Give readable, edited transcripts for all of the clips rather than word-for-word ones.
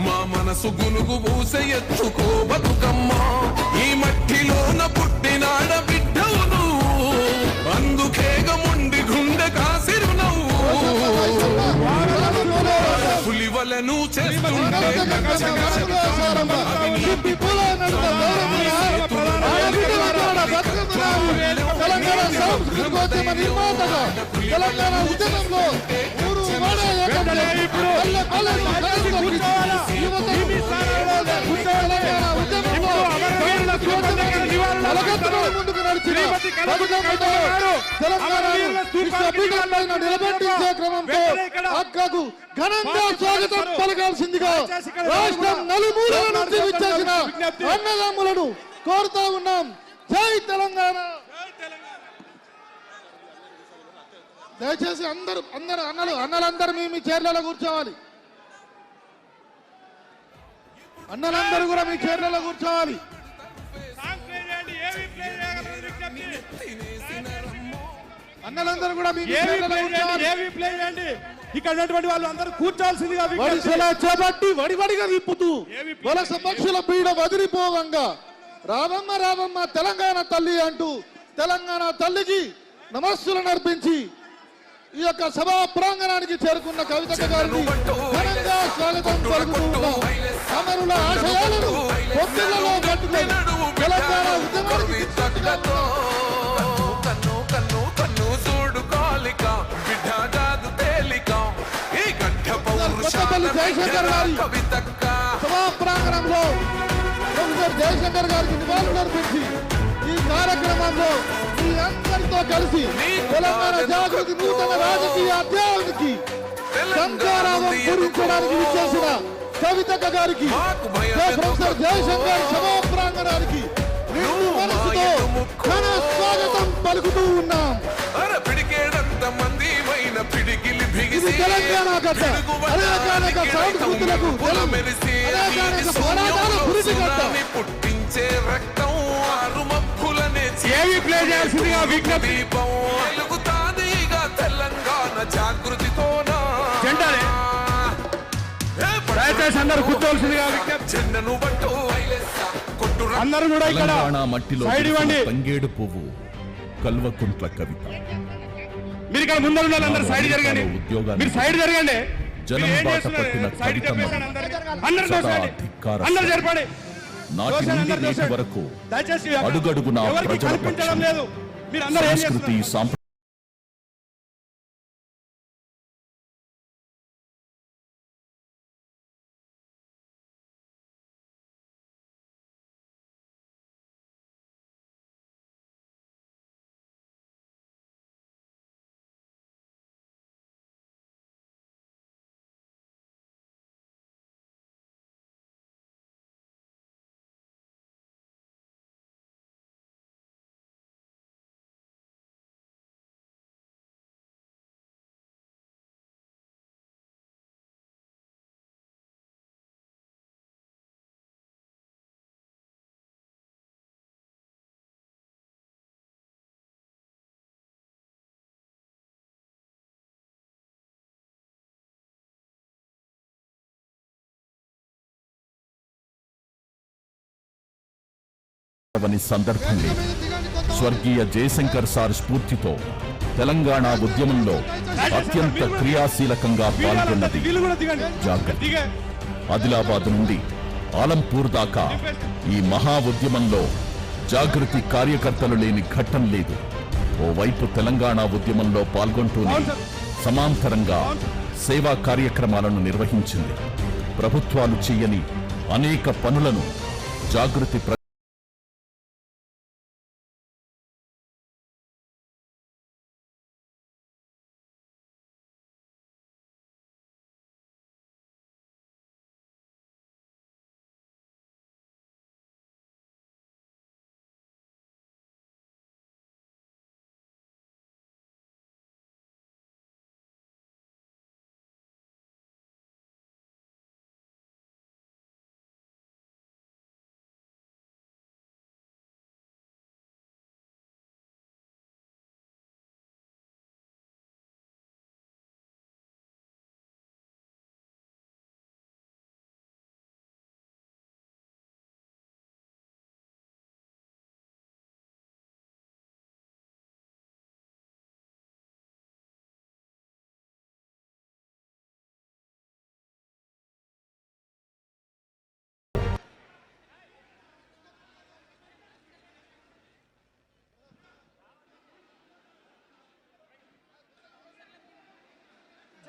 మా మనసు గునుగు పూసే ఎత్తుకో బతుకమ్మా ఈ మట్టిలోన పుట్టినాడ బిడ్డవు నువ్వు అందుకేగ ముండి గుండె కాసిరు నువ్వు పులివలను చేస్తుంటే తెలంగాణ ఉద్యమంలో ముందుకు నడిచిన నిలబెట్టించే క్రమంలో అక్కకు ఘనంగా స్వాగతం పలకాల్సిందిగా రాష్ట్రం నలుమూలల నుంచి విచ్చేసిన అన్నదమ్ములను కోరుతా ఉన్నాం. జై తెలంగాణ. దయచేసి అందరూ అన్నలందరూ మీ చైర్లలో కూర్చోవాలి. అన్నలందరూ కూడా మీ చైర్లలో కూర్చోవాలి. అన్నలందరూ కూడా ఇక్కడ వాళ్ళు అందరూ కూర్చోవాల్సిందిగా చేపట్టి వడివడిగా తిప్పుతూ వలస పక్షుల పీడ వదిలిపోవంగా రావమ్మ రావమ్మ తెలంగాణ తల్లి అంటూ తెలంగాణ తల్లికి నమస్సులను అర్పించి ఈ యొక్క సభా ప్రాంగణానికి చేరుకున్న కవితక్క గారిని ఘనంగా స్వాగతం పలుకుతూ అమరుల ఆశయాలను పొత్తిళ్లలో పట్టుకొని తెలంగాణ ఉద్యమానికి కొత్తపల్లి జయశంకర్ గారి సభా ప్రాంగణంలో ప్రొఫెసర్ జయశంకర్ గారికి నివాళులు అర్పించి ఈ కార్యక్రమంలో మీ అందరితో కలిసి తెలంగాణ జాగృతి నూతన రాజకీయ అధ్యాయానికి సంచారావం పూరించడానికి విచ్చేసిన కవితక్క గారికి ప్రొఫెసర్ జయశంకర్ సభా ప్రాంగణానికి నిండు మనసుతో ఘన స్వాగతం పలుకుతూ ఉన్నాం. ఇది తెలంగాణ గడ్డ, అనేక సంస్కృతులకు అనేక పోరాటాల గురించి గడ్డ. పుట్టించే రక్తం ఏవి ప్లే చేయాల్సిందిగా విజ్ఞప్తి. తెలంగాణ జాగృతితోనా దయచేసి అందరూ కూర్చోవలసిందిగా విజ్ఞప్తి. అందరూ కూడా ఇక్కడ సైడ్ ఇవ్వండి. తంగేడు పువ్వు కల్వకుంట్ల కవిత. మీరు ఇక్కడ ముందర ఉండాలి. అందరూ సైడ్ జరగండి. మీరు సైడ్ జరగండి. జనం బాట పట్టిన కవితమ్మ అందరూ జరపండి. నాటి నుండి నేటి వరకు అడుగడుగునా ప్రజల పక్షం సంస్కృతి సాంప్రదాయం సందర్భంలో స్వర్గీయ జయశంకర్ సార్ స్ఫూర్తితో తెలంగాణ ఉద్యమంలో అత్యంత క్రియాశీలకంగా పాల్గొన్నది జాగృతి. ఆదిలాబాద్ నుండి ఆలంపూర్ దాకా ఈ మహా ఉద్యమంలో జాగృతి కార్యకర్తలు లేని ఘట్టం లేదు. ఓవైపు తెలంగాణ ఉద్యమంలో పాల్గొంటూనే సమాంతరంగా సేవా కార్యక్రమాలను నిర్వహించింది. ప్రభుత్వాలు చేయని అనేక పనులను జాగృతి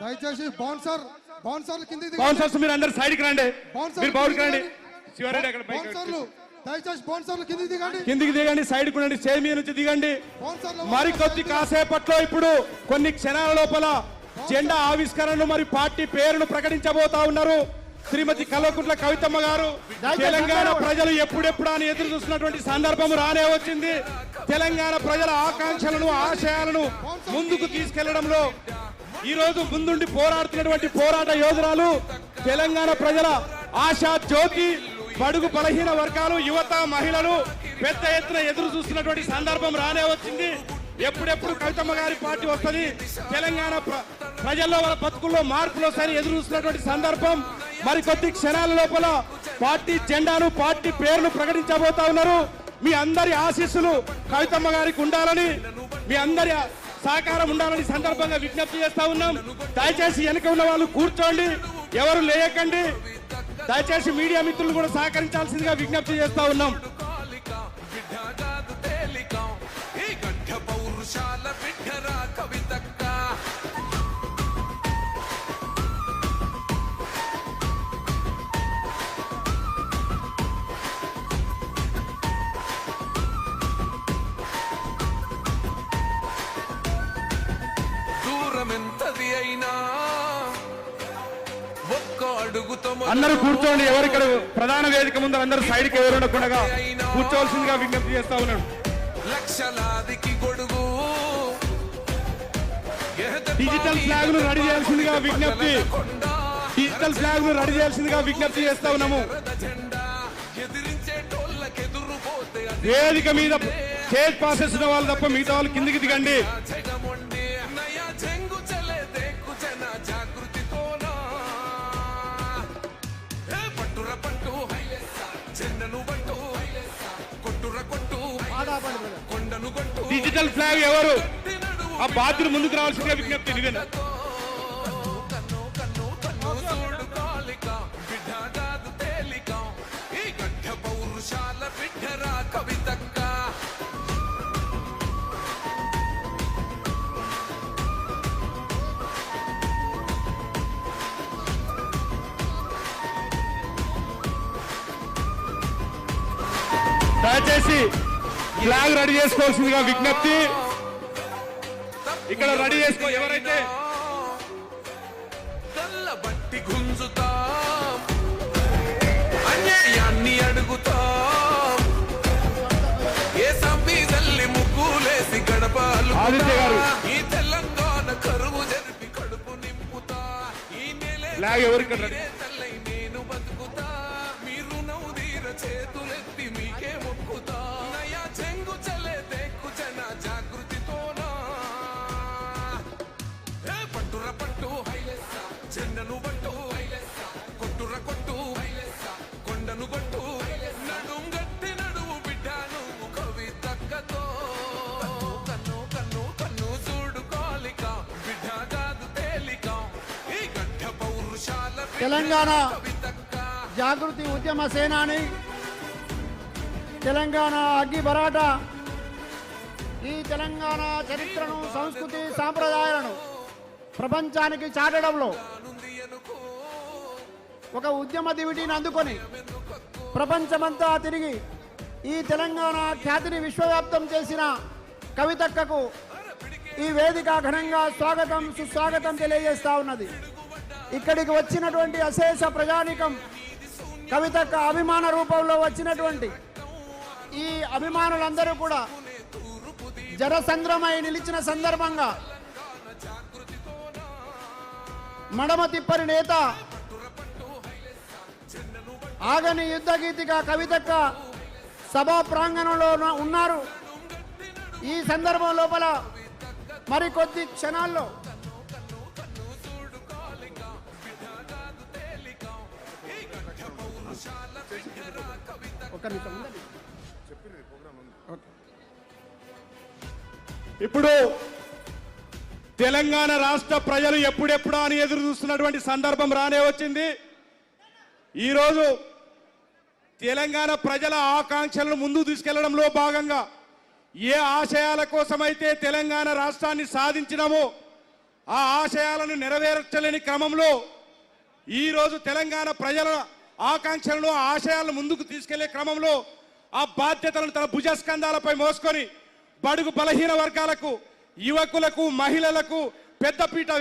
దయచేసి బౌన్సర్లు కిందికి బౌన్సర్స్ మీరు అందరు సైడ్కి రండి. మీరు బౌన్కి రండి. శివారెడ్డి అక్కడ బౌన్సర్లు దయచేసి బౌన్సర్లు కిందికి దిగండి. కిందికి దిగండి. సైడ్కి ఉండండి. సేమియా నుంచి దిగండి. మరి కొద్ది కాసేపట్లో ఇప్పుడు కొన్ని క్షణాల లోపల జెండా ఆవిష్కరణను మరి పార్టీ పేరును ప్రకటించబోతా ఉన్నారు శ్రీమతి కల్వకుంట్ల కవితమ్మ గారు. తెలంగాణ ప్రజలు ఎప్పుడెప్పుడు అని ఎదురు చూస్తున్నటువంటి సందర్భం రానే వచ్చింది. తెలంగాణ ప్రజల ఆకాంక్షలను ఆశయాలను ముందుకు తీసుకెళ్లడంలో ఈ రోజు ముందుండి పోరాడుతున్నటువంటి పోరాట యోధురాలు తెలంగాణ ప్రజల ఆశా జ్యోతి. బడుగు బలహీన వర్గాలు, యువత, మహిళలు పెద్ద ఎత్తున ఎదురు చూస్తున్నటువంటి సందర్భం రానే వచ్చింది. ఎప్పుడెప్పుడు కవితమ్మ గారి పార్టీ వస్తుంది, తెలంగాణ ప్రజల్లో వాళ్ళ బతుకుల్లో మార్పులు వస్తాయని ఎదురు చూస్తున్నటువంటి సందర్భం. మరి కొద్ది క్షణాల లోపల పార్టీ జెండాను పార్టీ పేరును ప్రకటించబోతా ఉన్నారు. మీ అందరి ఆశీస్సులు కవితమ్మ గారికి ఉండాలని, మీ అందరి సహకారం ఉండాలని సందర్భంగా విజ్ఞప్తి చేస్తా ఉన్నాం. దయచేసి వెనక ఉన్న వాళ్ళు కూర్చోండి, ఎవరు లేయకండి. దయచేసి మీడియా మిత్రులు కూడా సహకరించాల్సిందిగా విజ్ఞప్తి చేస్తా ఉన్నాం. దూరమెంతది అయినా ఒక్క అడుగుతో అందరూ కూర్చోండి. ఎవరిక్కడ ప్రధాన వేదిక ముందు అందరూ సైడ్కి ఎవరు ఉండకుండా కూర్చోవలసిందిగా విజ్ఞప్తి చేస్తా ఉన్నాడు. లక్షలాదికి గొడుగు డిజిటల్ ఫ్లాగ్ ను రెడీ చేయాల్సిందిగా విజ్ఞప్తి. డిజిటల్ ఫ్లాగ్ ను రెడీ చేయాల్సిందిగా విజ్ఞప్తి చేస్తా ఉన్నాము. వేదిక మీద స్టేజ్ పాస్ చేసిన వాళ్ళు తప్ప మిగతా వాళ్ళు కిందికి దిగండి. డిజిటల్ ఫ్లాగ్ ఎవరు ఆ బాధ్యులు ముందుకు రావాల్సిందిగా విజ్ఞప్తి. నివేదన దయచేసి ఫ్లాగ్ రెడీ చేసుకోవాల్సిందిగా విజ్ఞప్తి. ఇక్కడ రెడీ చేసుకో. ఎవరైతే బట్టి గుంజుతా అన్యాయాన్ని అడుగుతా ఏ సంపీదల్లి ముగ్గులేసి గడపాలు ఈ తెలంగాణ కరువు జరిపి కడుపు నింపుతా ఈ ఫ్లాగ్ ఎవరికి రెడీ నేను బతుకుతా మీరు నవ్వుదీర చేతులెత్తి మీకే మొక్కుతా నయా చెంగు చలే దేక్కు జన జాగృతితోనా పట్టుర పట్టు చెండను పట్టు కొట్టుర కొట్టు కొండను కొట్టు నడుం గట్టి నడువు బిడ్డ నువ్వు కవితక్కతో కన్ను కన్ను కన్ను చూడు కాలిక బిడ్డ కాదు తేలిక ఈ గడ్డ పౌరుషాల తెలంగాణ జాగృతి ఉద్యమ సేనాని, తెలంగాణ అగ్గి బరాట, ఈ తెలంగాణ చరిత్రను, సంస్కృతి, సాంప్రదాయాలను ప్రపంచానికి చాటడంలో ఒక ఉద్యమ దివిటీని అందుకొని ప్రపంచమంతా తిరిగి ఈ తెలంగాణ ఖ్యాతిని విశ్వవ్యాప్తం చేసిన కవితక్కకు ఈ వేదిక ఘనంగా స్వాగతం సుస్వాగతం తెలియజేస్తా ఉన్నది. ఇక్కడికి వచ్చినటువంటి అశేష ప్రజానీకం, కవితక్క అభిమాన రూపంలో వచ్చినటువంటి ఈ అభిమానులందరూ కూడా జనసంద్రమై నిలిచిన సందర్భంగా మడమ తిప్పని నేత, ఆగని యుద్ధ గీతిగా కవితక్క సభా ప్రాంగణంలో ఉన్నారు. ఈ సందర్భం లోపల మరికొద్ది క్షణాల్లో ఇప్పుడు తెలంగాణ రాష్ట్ర ప్రజలు ఎప్పుడెప్పుడా అని ఎదురు చూస్తున్నటువంటి సందర్భం రానే వచ్చింది. ఈరోజు తెలంగాణ ప్రజల ఆకాంక్షలను ముందుకు తీసుకెళ్లడంలో భాగంగా ఏ ఆశయాల కోసమైతే తెలంగాణ రాష్ట్రాన్ని సాధించినామో ఆ ఆశయాలను నెరవేర్చలేని క్రమంలో ఈరోజు తెలంగాణ ప్రజల ఆకాంక్షలను ఆశయాలను ముందుకు తీసుకెళ్లే క్రమంలో ఆ బాధ్యతలను తన భుజస్కంధాలపై మోసుకొని బడుగు బలహీన వర్గాలకు యువకులకు మహిళలకు పెద్దపీట